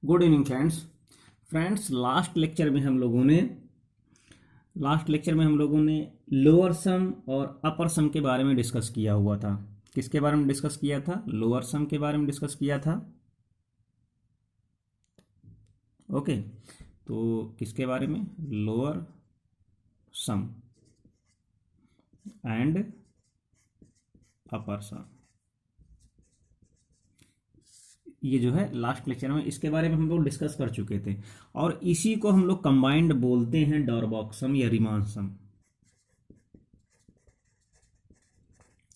Good evening friends last lecture में हम लोगों ने लोअर सम और अपर सम के बारे में डिस्कस किया हुआ था। किसके बारे में डिस्कस किया था? लोअर सम के बारे में डिस्कस किया था। ओके, तो किसके बारे में? लोअर सम एंड अपर सम। ये जो है लास्ट लेक्चर में इसके बारे में हम लोग डिस्कस कर चुके थे और इसी को हम लोग कंबाइंड बोलते हैं डॉरबॉक्स सम या Riemann sum.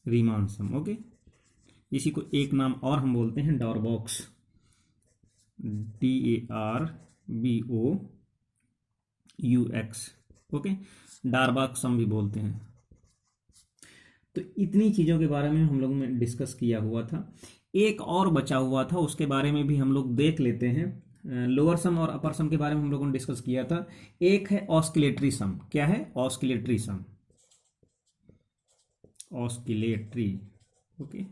Riemann sum, okay. इसी को एक नाम और हम बोलते हैं डॉरबॉक्स, DARBOUX, ओके। डारबॉक्स सम भी बोलते हैं। तो इतनी चीज़ों के बारे में हम लोगों ने डिस्कस किया हुआ था। एक और बचा हुआ था, उसके बारे में भी हम लोग देख लेते हैं। लोअर सम और अपर सम के बारे में हम लोगों ने डिस्कस किया था। एक है ऑस्किलेटरी सम। क्या है? Oscillatory sum. Oscillatory, okay.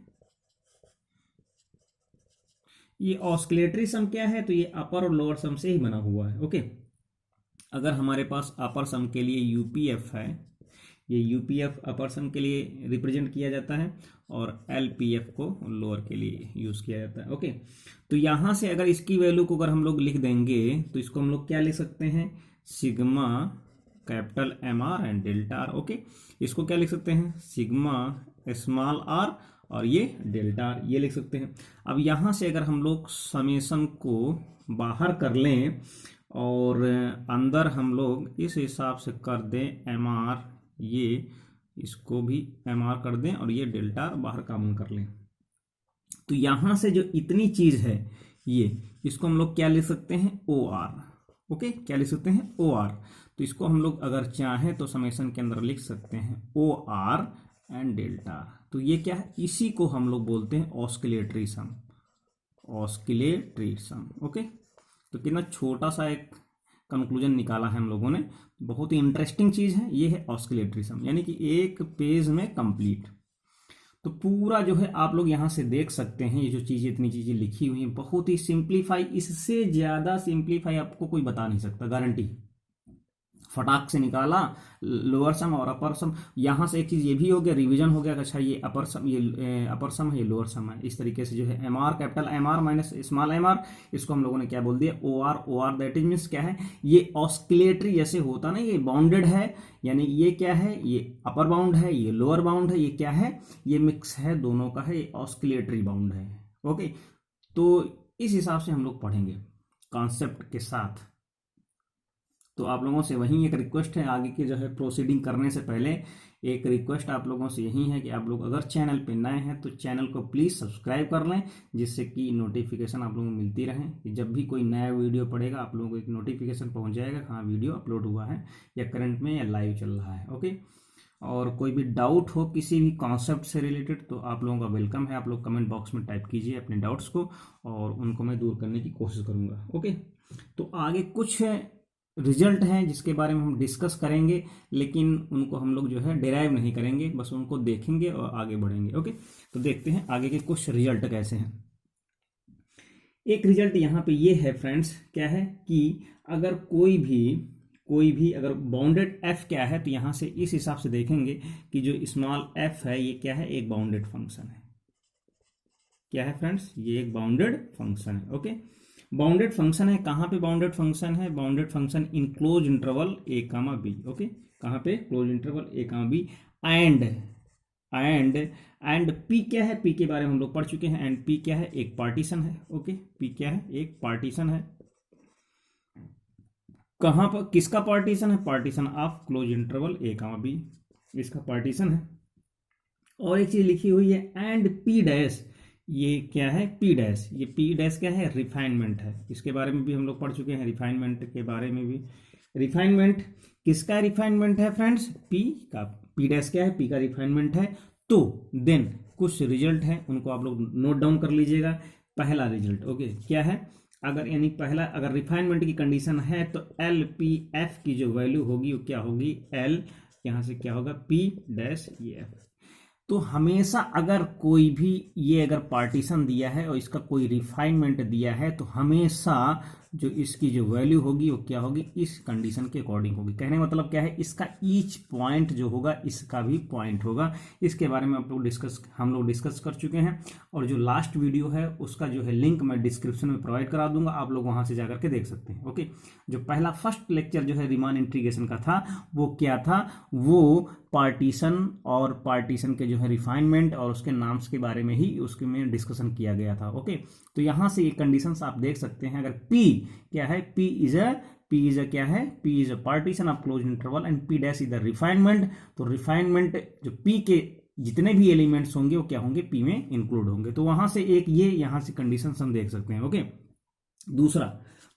ये ऑस्किलेटरी सम क्या है? तो ये अपर और लोअर सम से ही बना हुआ है, ओके। अगर हमारे पास अपर सम के लिए यूपीएफ है, ये यूपीएफ अपर सम के लिए रिप्रेजेंट किया जाता है और एलपीएफ को लोअर के लिए यूज़ किया जाता है, ओके। तो यहाँ से अगर इसकी वैल्यू को अगर हम लोग लिख देंगे तो इसको हम लोग क्या लिख सकते हैं? Sigma capital M R and delta R, okay. इसको क्या लिख सकते हैं? सिग्मा स्मॉल आर और ये डेल्टा आर, ये लिख सकते हैं। अब यहाँ से अगर हम लोग समेशन को बाहर कर लें और अंदर हम लोग इस हिसाब से कर दें एम आर, ये इसको भी एम आर कर दें और ये डेल्टा आर बाहर कॉमन कर लें, तो यहाँ से जो इतनी चीज है ये, इसको हम लोग क्या लिख सकते हैं? O R, okay. क्या लिख सकते हैं? O R. तो इसको हम लोग अगर चाहें तो समेशन के अंदर लिख सकते हैं O R and delta R. तो ये क्या है? इसी को हम लोग बोलते हैं ऑस्किलेटरी सम। ऑस्किलेटरी सम, ओके। तो कितना छोटा सा एक कंक्लूजन निकाला है हम लोगों ने। बहुत ही इंटरेस्टिंग चीज है ये, है ऑस्किलेटरी सम, यानी कि एक पेज में कंप्लीट। तो पूरा जो है आप लोग यहाँ से देख सकते हैं, ये जो चीजें इतनी चीजें लिखी हुई हैं बहुत ही सिंप्लीफाई, इससे ज्यादा सिंप्लीफाई आपको कोई बता नहीं सकता, गारंटी। फटाक से निकाला लोअर सम और अपर सम। यहाँ से एक चीज ये भी हो गया, रिवीजन हो गया। अच्छा, ये अपर सम, ये अपर सम है, ये लोअर सम है। इस तरीके से जो है M R capital M R minus small M R, इसको हम लोगों ने क्या बोल दिया? O R. O R that is means क्या है? ये ऑस्किलेटरी जैसे होता ना, ये बाउंडेड है, यानी ये क्या है? ये अपर बाउंड है, ये लोअर बाउंड है। ये क्या है? ये मिक्स है दोनों का है, ये ऑस्किलेटरी बाउंड है, ओके। तो इस हिसाब से हम लोग पढ़ेंगे कॉन्सेप्ट के साथ। तो आप लोगों से वही एक रिक्वेस्ट है, आगे की जो है प्रोसीडिंग करने से पहले एक रिक्वेस्ट आप लोगों से यही है कि आप लोग अगर चैनल पे नए हैं तो चैनल को प्लीज़ सब्सक्राइब कर लें, जिससे कि नोटिफिकेशन आप लोगों को मिलती रहे कि जब भी कोई नया वीडियो पड़ेगा आप लोगों को एक नोटिफिकेशन पहुंच जाएगा, हाँ वीडियो अपलोड हुआ है या करंट में या लाइव चल रहा है, ओके। और कोई भी डाउट हो किसी भी कॉन्सेप्ट से रिलेटेड तो आप लोगों का वेलकम है। आप लोग कमेंट बॉक्स में टाइप कीजिए अपने डाउट्स को और उनको मैं दूर करने की कोशिश करूँगा, ओके। तो आगे कुछ रिजल्ट हैं जिसके बारे में हम डिस्कस करेंगे, लेकिन उनको हम लोग जो है डिराइव नहीं करेंगे, बस उनको देखेंगे और आगे बढ़ेंगे, ओके। तो देखते हैं आगे के कुछ रिजल्ट कैसे हैं। एक रिजल्ट यहाँ पे ये है फ्रेंड्स, क्या है कि अगर कोई भी अगर बाउंडेड एफ क्या है, तो यहाँ से इस हिसाब से देखेंगे कि जो स्मॉल एफ है ये क्या है? एक बाउंडेड फंक्शन है। क्या है फ्रेंड्स? ये एक बाउंडेड फंक्शन है, ओके। बाउंडेड फंक्शन है, कहाँ पे बाउंडेड फंक्शन है? Bounded function in close interval A comma B, okay. कहाँ पे? Close interval A comma B. And P क्या है? पी के बारे में हम लोग पढ़ चुके हैं। एंड पी क्या है? एक पार्टीशन है, ओके। पी क्या है? एक पार्टीशन है। कहाँ पर? किसका पार्टीशन है? Partition of close interval A comma B, इसका पार्टीशन है। और एक चीज लिखी हुई है एंड पी डैश, ये क्या है? P dash. ये पी डैश क्या है? रिफाइनमेंट है। इसके बारे में भी हम लोग पढ़ चुके हैं, रिफाइनमेंट के बारे में भी। रिफाइनमेंट किसका रिफाइनमेंट है फ्रेंड्स? पी का। पी डैश क्या है? पी का रिफाइनमेंट है। तो देन कुछ रिजल्ट है, उनको आप लोग नोट डाउन कर लीजिएगा। पहला रिजल्ट, ओके, क्या है? अगर यानी पहला, अगर रिफाइनमेंट की कंडीशन है तो एल पी एफ की जो वैल्यू होगी वो क्या होगी? एल यहाँ से क्या होगा? P dash E F. तो हमेशा अगर कोई भी ये अगर पार्टीशन दिया है और इसका कोई रिफाइनमेंट दिया है तो हमेशा जो इसकी जो वैल्यू होगी वो क्या होगी, इस कंडीशन के अकॉर्डिंग होगी। कहने का मतलब क्या है, इसका ईच पॉइंट जो होगा इसका भी पॉइंट होगा। इसके बारे में हम लोग डिस्कस कर चुके हैं, और जो लास्ट वीडियो है उसका जो है लिंक मैं डिस्क्रिप्शन में प्रोवाइड करा दूंगा, आप लोग वहां से जाकर के देख सकते हैं। ओके, जो पहला फर्स्ट लेक्चर जो है रीमान इंटीग्रेशन का था वो क्या था, वो पार्टीशन और पार्टीशन के जो है रिफाइनमेंट और उसके नाम्स के बारे में ही उसके में डिस्कशन किया गया था। ओके, तो यहाँ से ये कंडीशंस आप देख सकते हैं। अगर P क्या है, P इज अ क्या है, P is a partition of close interval and P dash is the refinement. तो रिफाइनमेंट जो P के जितने भी एलिमेंट्स होंगे वो क्या होंगे, P में इंक्लूड होंगे। तो वहां से एक ये यहाँ से कंडीशंस हम देख सकते हैं। ओके,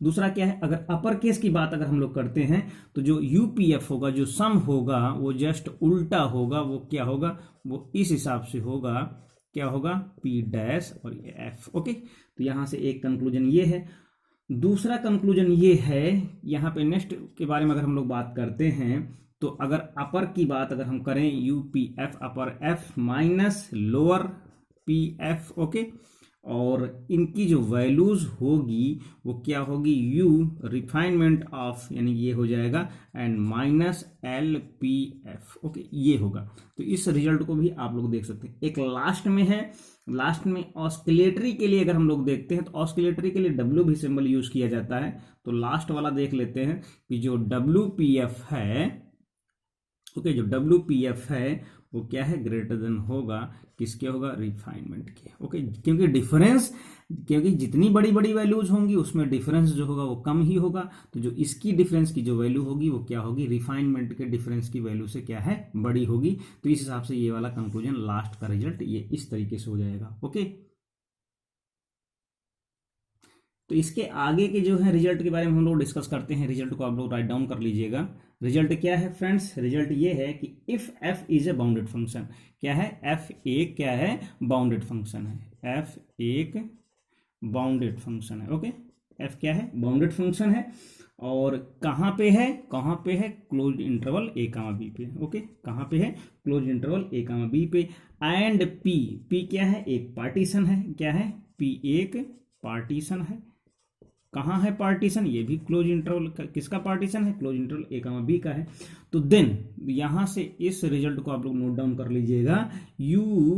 दूसरा क्या है, अगर अपर केस की बात अगर हम लोग करते हैं तो जो यूपीएफ होगा, जो सम होगा वो जस्ट उल्टा होगा। वो क्या होगा, वो इस हिसाब से होगा, क्या होगा, पी डैश और ये एफ। ओके, तो यहां से एक कंक्लूजन ये है। दूसरा कंक्लूजन ये है, यहाँ पे नेक्स्ट के बारे में अगर हम लोग बात करते हैं तो अगर अपर की बात अगर हम करें, UPF upper F minus lower P F. Okay, और इनकी जो वैल्यूज होगी वो क्या होगी, यू रिफाइनमेंट ऑफ, यानी ये हो जाएगा and minus L P F. Okay, ये होगा। तो इस रिजल्ट को भी आप लोग देख सकते हैं। एक लास्ट में है, लास्ट में ऑस्किलेटरी के लिए अगर हम लोग देखते हैं तो ऑस्किलेटरी के लिए डब्ल्यू भी सिंबल यूज किया जाता है। तो लास्ट वाला देख लेते हैं कि जो डब्ल्यू पी एफ है, ओके, जो डब्ल्यू पी एफ है वो क्या है, ग्रेटर देन होगा किसके होगा, रिफाइनमेंट के। ओके, क्योंकि जितनी बड़ी बड़ी वैल्यूज होंगी उसमें डिफरेंस जो होगा वो कम ही होगा। तो जो इसकी डिफरेंस की जो वैल्यू होगी वो क्या होगी, रिफाइनमेंट के डिफरेंस की वैल्यू से क्या है, बड़ी होगी। तो इस हिसाब से ये वाला कंक्लूजन, लास्ट का रिजल्ट ये इस तरीके से हो जाएगा। ओके, तो इसके आगे के जो है रिजल्ट के बारे में हम लोग डिस्कस करते हैं। रिजल्ट को आप लोग राइट डाउन कर लीजिएगा। रिजल्ट क्या है फ्रेंड्स, रिजल्ट ये है कि if f is a bounded function, क्या है, f एक क्या है, बाउंडेड फंक्शन है। f एक बाउंडेड फंक्शन है। ओके, f क्या है, बाउंडेड फंक्शन है, और कहाँ पे है, close interval a comma b पे। ओके, कहाँ पे है, close interval a comma b पे। एंड p क्या है, एक पार्टीशन है। क्या है, p एक पार्टीशन है। कहाँ है पार्टीशन, ये भी क्लोज इंटरवल, किसका पार्टीशन है, close interval a comma b का है। तो देन यहां से इस रिजल्ट को आप लोग नोट डाउन कर लीजिएगा, U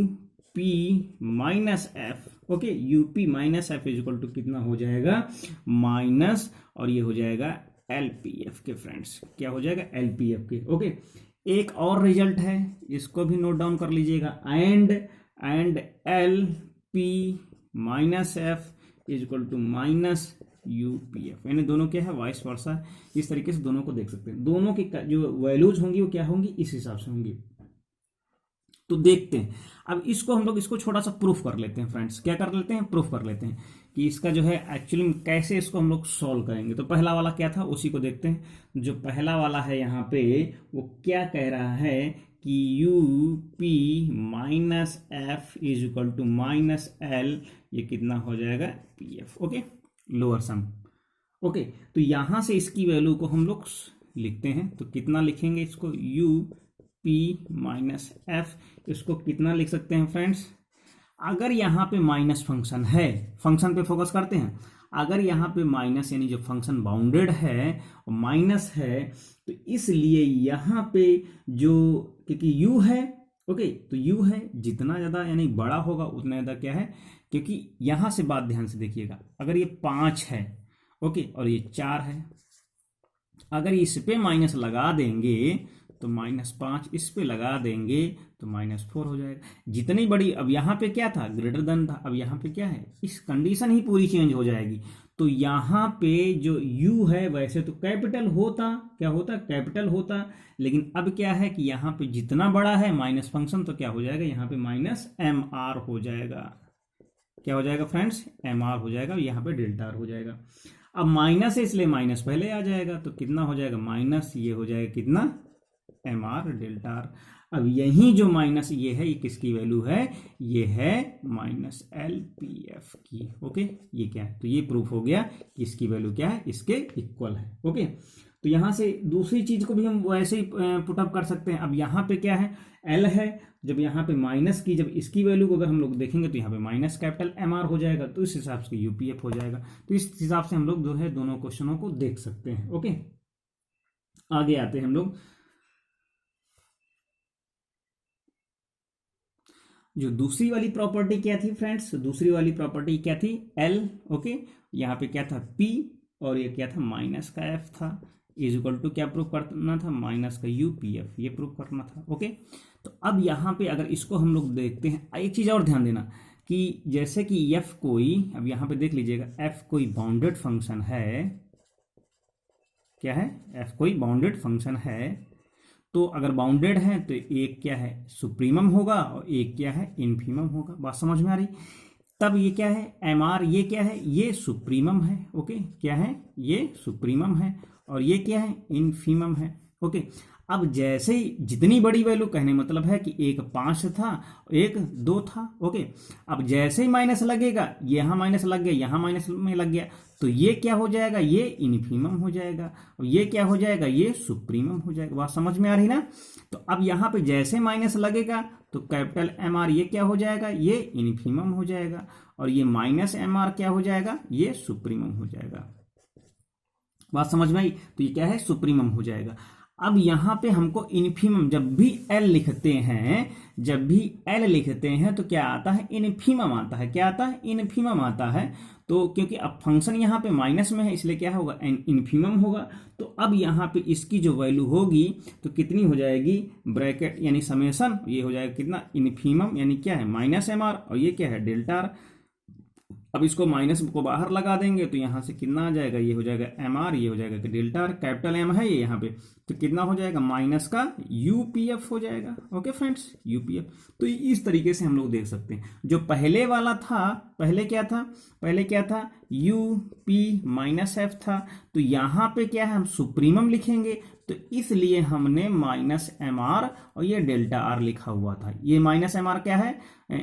P minus F. Okay, UP minus F is equal to कितना हो जाएगा, माइनस, और ये हो जाएगा एलपीएफ के। फ्रेंड्स क्या हो जाएगा, एलपीएफ के। ओके, एक और रिजल्ट है, इसको भी नोट डाउन कर लीजिएगा, and L P minus F is equal to minus UPF, यानी दोनों क्या है, वाइस वर्सा। इस तरीके से दोनों को देख सकते हैं। दोनों की जो वैल्यूज होंगी वो क्या होंगी, इस हिसाब से होंगी। तो देखते हैं अब इसको, हम लोग इसको छोटा सा प्रूफ कर लेते हैं फ्रेंड्स। क्या कर लेते हैं, प्रूफ कर लेते हैं कि इसका जो है एक्चुअली कैसे इसको हम लोग सॉल्व करेंगे। तो पहला वाला क्या था उसी को देखते हैं। जो पहला वाला है यहाँ पे वो क्या कह रहा है कि U P minus F is equal to minus L, ये कितना हो जाएगा, P F. Okay, lower sum. Okay, तो यहां से इसकी वैल्यू को हम लोग लिखते हैं। तो कितना लिखेंगे इसको, यू पी माइनस एफ, इसको कितना लिख सकते हैं फ्रेंड्स, अगर यहां पे माइनस फंक्शन है, फंक्शन पे फोकस करते हैं, अगर यहां पे माइनस यानी जो फंक्शन बाउंडेड है और माइनस है, तो इसलिए यहां पे जो, क्योंकि u है, ओके, तो u है, जितना ज्यादा यानी बड़ा होगा उतना ज्यादा क्या है, क्योंकि यहां से बात ध्यान से देखिएगा, अगर ये 5 है, ओके, और ये 4 है, अगर इस पे माइनस लगा देंगे तो -5, इस पे लगा देंगे तो -4 हो जाएगा। जितनी बड़ी, अब यहाँ पे क्या था, ग्रेटर देन था, अब यहाँ पे क्या है, इस कंडीशन ही पूरी चेंज हो जाएगी। तो यहाँ पे जो u है वैसे तो कैपिटल होता, क्या होता, कैपिटल होता, लेकिन अब क्या है कि यहाँ पे जितना बड़ा है माइनस फंक्शन, तो क्या हो जाएगा, यहाँ पे -mr हो जाएगा। क्या हो जाएगा फ्रेंड्स, mr हो जाएगा, यहाँ पे डेल्टा आर हो जाएगा। अब माइनस है इसलिए माइनस पहले आ जाएगा, तो कितना हो जाएगा, माइनस, ये हो जाएगा कितना, mr डेल्टा आर। अब यही जो माइनस ये है, ये किसकी वैल्यू है, ये है -LPF की। ओके, ये क्या है, तो ये प्रूफ हो गया कि इसकी वैल्यू क्या है, इसके इक्वल है। ओके, तो तो यहाँ से दूसरी चीज को भी हम वैसे ही पुटअप कर सकते हैं। अब यहाँ पे क्या है, एल है, जब यहाँ पे माइनस की, जब इसकी वैल्यू को अगर हम लोग देखेंगे तो यहाँ पे माइनस कैपिटल एम आर हो जाएगा, तो इस हिसाब से यूपीएफ हो जाएगा। तो इस हिसाब से हम लोग जो है दोनों क्वेश्चनों को देख सकते हैं। ओके, आगे आते हैं हम लोग। जो दूसरी वाली प्रॉपर्टी क्या थी फ्रेंड्स, दूसरी वाली प्रॉपर्टी क्या थी, एल। ओके, यहाँ पे क्या था, पी, और ये क्या था, माइनस का एफ था, इज इक्वल टू क्या प्रूव करना था, माइनस का यूपीएफ, ये प्रूव करना था। ओके, तो अब यहाँ पे अगर इसको हम लोग देखते हैं, एक चीज और ध्यान देना कि जैसे कि एफ कोई, अब यहाँ पे देख लीजिएगा, एफ कोई बाउंडेड फंक्शन है, क्या है, एफ कोई बाउंडेड फंक्शन है, तो अगर बाउंडेड है तो एक क्या है, सुप्रीमम होगा, और एक क्या है, इनफीमम होगा। बात समझ में आ रही? तब ये क्या है, एम आर, ये क्या है, ये सुप्रीमम है। ओके, क्या है, ये सुप्रीमम है, और ये क्या है, इनफीमम है। ओके, अब जैसे ही जितनी बड़ी वैल्यू, कहने मतलब है कि एक 5 था, एक 2 था। ओके, अब जैसे ही माइनस लगेगा, यहाँ माइनस लग गया, यहाँ माइनस में लग गया, तो ये क्या हो जाएगा, ये इनफीमम हो जाएगा, और ये क्या हो जाएगा, ये सुप्रीमम हो जाएगा। बात समझ में आ रही ना? तो अब यहाँ पे जैसे माइनस लगेगा तो कैपिटल एम आर ये क्या हो जाएगा, ये इनफीमम हो जाएगा, और ये माइनस एम आर क्या हो जाएगा, ये सुप्रीमम हो जाएगा। बात समझ में आई? तो ये क्या है, सुप्रीमम हो जाएगा। अब यहां पे हमको इनफीमम, जब भी एल लिखते हैं, जब भी एल लिखते हैं तो क्या आता है, इनफीमम आता है। क्या आता है, इनफीमम आता है। तो क्योंकि अब फंक्शन यहाँ पे माइनस में है, इसलिए क्या होगा, इनफीमम होगा। तो अब यहाँ पे इसकी जो वैल्यू होगी तो कितनी हो जाएगी, ब्रैकेट यानी समेशन, ये हो जाएगा कितना, इनफीमम यानी क्या है, माइनस एम आर, और ये क्या है, डेल्टा आर। अब इसको माइनस को बाहर लगा देंगे तो यहां से कितना आ जाएगा, ये हो जाएगा एम आर, ये हो जाएगा कि डेल्टा आर, कैपिटल एम है ये यहाँ पे, तो कितना हो जाएगा, माइनस का यूपीएफ हो जाएगा। Okay friends, UPF. तो इस तरीके से हम लोग देख सकते हैं। जो पहले वाला था, पहले क्या था, पहले क्या था, यू पी माइनस एफ था, तो यहाँ पे क्या है, हम सुप्रीमम लिखेंगे, तो इसलिए हमने माइनस एम आर और ये डेल्टा आर लिखा हुआ था। ये माइनस एम आर क्या है,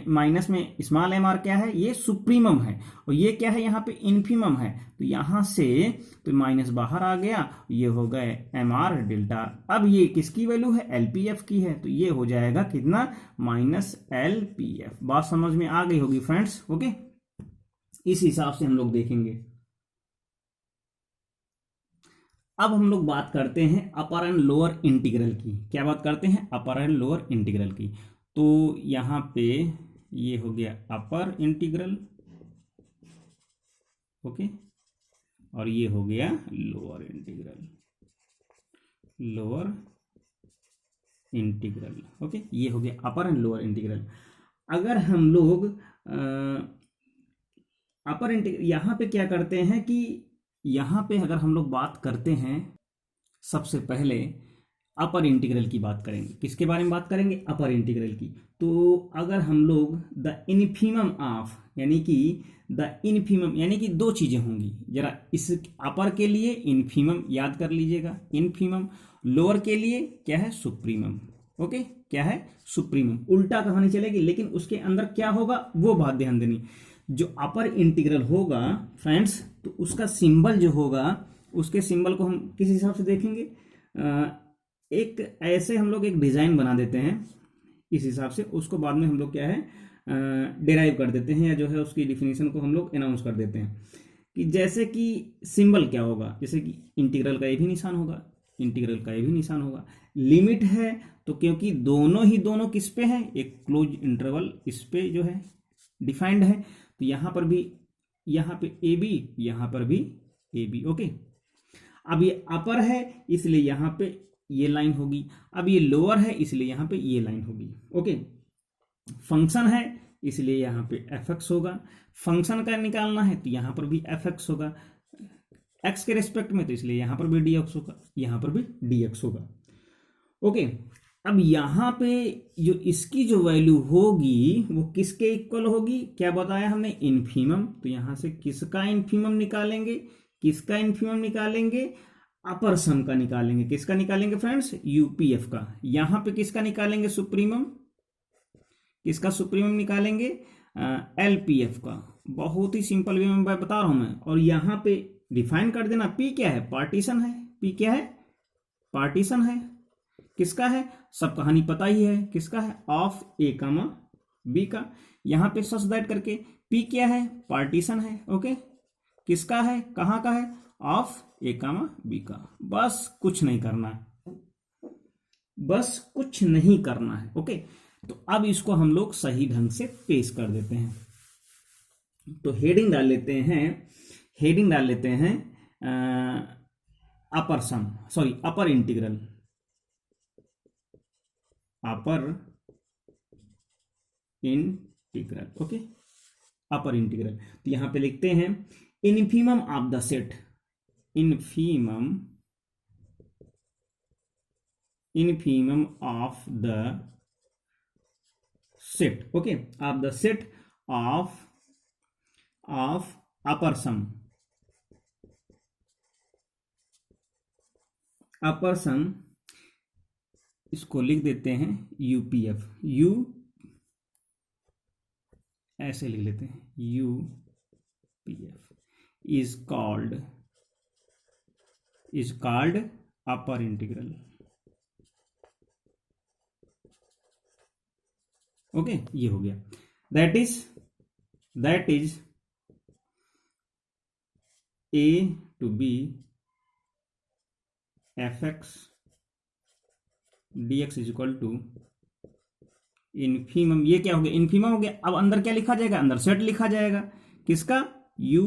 माइनस में स्मॉल एम आर क्या है, ये सुप्रीमम है, और ये क्या है, यहाँ पे इनफीमम है, तो यहां से तो माइनस बाहर आ गया, ये हो गए एम आर डेल्टा आर। अब ये किसकी वैल्यू है, एलपीएफ की है, तो ये हो जाएगा कितना, माइनस एलपीएफ। बात समझ में आ गई होगी फ्रेंड्स। ओके, इस हिसाब से हम लोग देखेंगे। अब हम लोग बात करते हैं अपर एंड लोअर इंटीग्रल की। क्या बात करते हैं, अपर एंड लोअर इंटीग्रल की। तो यहाँ पे ये हो गया अपर इंटीग्रल, ओके, और ये हो गया lower integral, lower integral. Okay, ये हो गया अपर एंड लोअर इंटीग्रल। अगर हम लोग अपर इंटीग्रल, यहाँ पे क्या करते हैं कि यहाँ पे अगर हम लोग बात करते हैं, सबसे पहले अपर इंटीग्रल की बात करेंगे। किसके बारे में बात करेंगे, अपर इंटीग्रल की। तो अगर हम लोग द इनफीमम ऑफ, यानी कि द इनफीमम, यानी कि दो चीजें होंगी, जरा इस अपर के लिए इनफीमम याद कर लीजिएगा, इनफीमम, लोअर के लिए क्या है, सुप्रीमम। ओके, क्या है, सुप्रीमम। उल्टा कहानी चलेगी, लेकिन उसके अंदर क्या होगा वो बात ध्यान देनी। जो अपर इंटीग्रल होगा फ्रेंड्स, तो उसका सिंबल जो होगा, उसके सिंबल को हम किस हिसाब से देखेंगे, एक ऐसे हम लोग एक डिजाइन बना देते हैं इस हिसाब से, उसको बाद में हम लोग क्या है, डिराइव कर देते हैं, या जो है उसकी डिफिनीशन को हम लोग अनाउंस कर देते हैं कि जैसे कि सिंबल क्या होगा, जैसे कि इंटीग्रल का ये भी निशान होगा, इंटीग्रल का ये भी निशान होगा। लिमिट है तो क्योंकि दोनों किस पे है, एक क्लोज इंटरवल इस पे जो है डिफाइंड है, तो यहां पर भी, यहां पे ए बी, यहां पर भी ए बी। ओके, अब ये अपर है इसलिए यहां पे ये लाइन होगी, अब ये लोअर है इसलिए यहां पे ये लाइन होगी। ओके, फंक्शन है इसलिए यहां पे एफ एक्स होगा, फंक्शन का निकालना है तो यहां पर भी एफ एक्स होगा, एक्स के रिस्पेक्ट में, तो इसलिए यहां पर भी डी एक्स होगा, यहां पर भी डी एक्स होगा। ओके, अब यहां पे जो इसकी जो वैल्यू होगी वो किसके इक्वल होगी, क्या बताया हमने, इनफीमम। तो यहां से किसका इनफीमम निकालेंगे, किसका इनफीमम निकालेंगे, अपर सम का निकालेंगे। किसका निकालेंगे फ्रेंड्स, यूपीएफ का। यहां पे किसका निकालेंगे, सुप्रीमम, किसका सुप्रीमम निकालेंगे, एलपीएफ का। बहुत ही सिंपल वे में बता रहा हूं मैं। और यहां पे डिफाइन कर देना, पी क्या है, पार्टीशन है, पी क्या है? पार्टीशन है। किसका है? सब कहानी पता ही है, किसका है? ऑफ ए कामा बी का। यहां पे सच दैट करके पी क्या है? पार्टीशन है। ओके, किसका है? कहां का है? ऑफ ए कामा बी का। बस कुछ नहीं करना है, बस कुछ नहीं करना है। ओके, तो अब इसको हम लोग सही ढंग से पेश कर देते हैं। तो हेडिंग डाल लेते हैं, हेडिंग डाल लेते हैं upper sum, sorry upper integral, upper integral. Okay, upper integral. तो यहां पे लिखते हैं infimum of the set, infimum of the set. Okay, of the set of upper sum, upper sum इसको लिख देते हैं यूपीएफ, यू ऐसे लिख लेते हैं, UPF is called upper integral. Okay, ये हो गया। That is A to B F x D x is equal to infimum, ये क्या हो गया? इनफीमम हो गया। अब अंदर क्या लिखा जाएगा? अंदर सेट लिखा जाएगा, किसका? U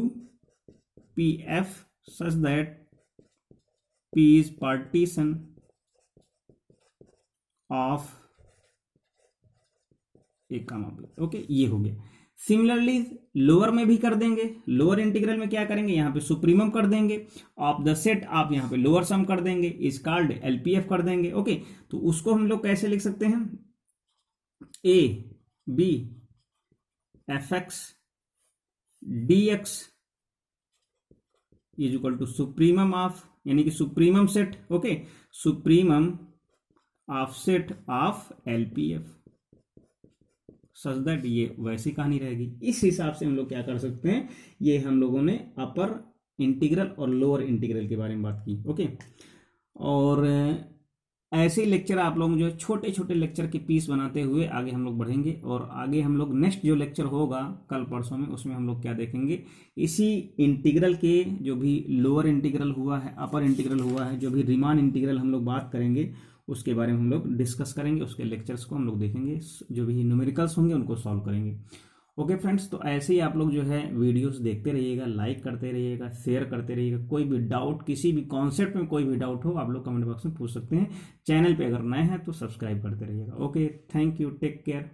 P F such that P is partition of A comma B. Okay, ये हो गया। सिमिलरली लोअर में भी कर देंगे, लोअर इंटीग्रल में क्या करेंगे? यहाँ पे सुप्रीमम कर देंगे ऑफ द सेट, आप यहाँ पे लोअर सम कर देंगे, इज कॉल्ड एलपीएफ कर देंगे। ओके, तो उसको हम लोग कैसे लिख सकते हैं? A B F x D x is equal to supremum of, यानी कि supremum set. Okay, supremum of set of LPF such that, ये वैसी कहानी रहेगी। इस हिसाब से हम लोग क्या कर सकते हैं? ये हम लोगों ने अपर इंटीग्रल और लोअर इंटीग्रल के बारे में बात की। ओके, और ऐसे लेक्चर आप लोग जो छोटे छोटे लेक्चर के पीस बनाते हुए आगे हम लोग बढ़ेंगे, और आगे हम लोग नेक्स्ट जो लेक्चर होगा कल परसों में, उसमें हम लोग क्या देखेंगे? इसी इंटीग्रल के जो भी लोअर इंटीग्रल हुआ है, अपर इंटीग्रल हुआ है, जो भी रीमान इंटीग्रल हम लोग बात करेंगे, उसके बारे में हम लोग डिस्कस करेंगे, उसके लेक्चर्स को हम लोग देखेंगे, जो भी न्यूमेरिकल्स होंगे उनको सॉल्व करेंगे। ओके फ्रेंड्स, तो ऐसे ही आप लोग जो है वीडियोस देखते रहिएगा, लाइक करते रहिएगा, शेयर करते रहिएगा। कोई भी डाउट, किसी भी कॉन्सेप्ट में कोई भी डाउट हो, आप लोग कमेंट बॉक्स में पूछ सकते हैं। चैनल पे अगर नए हैं तो सब्सक्राइब करते रहिएगा। Okay, thank you, take care.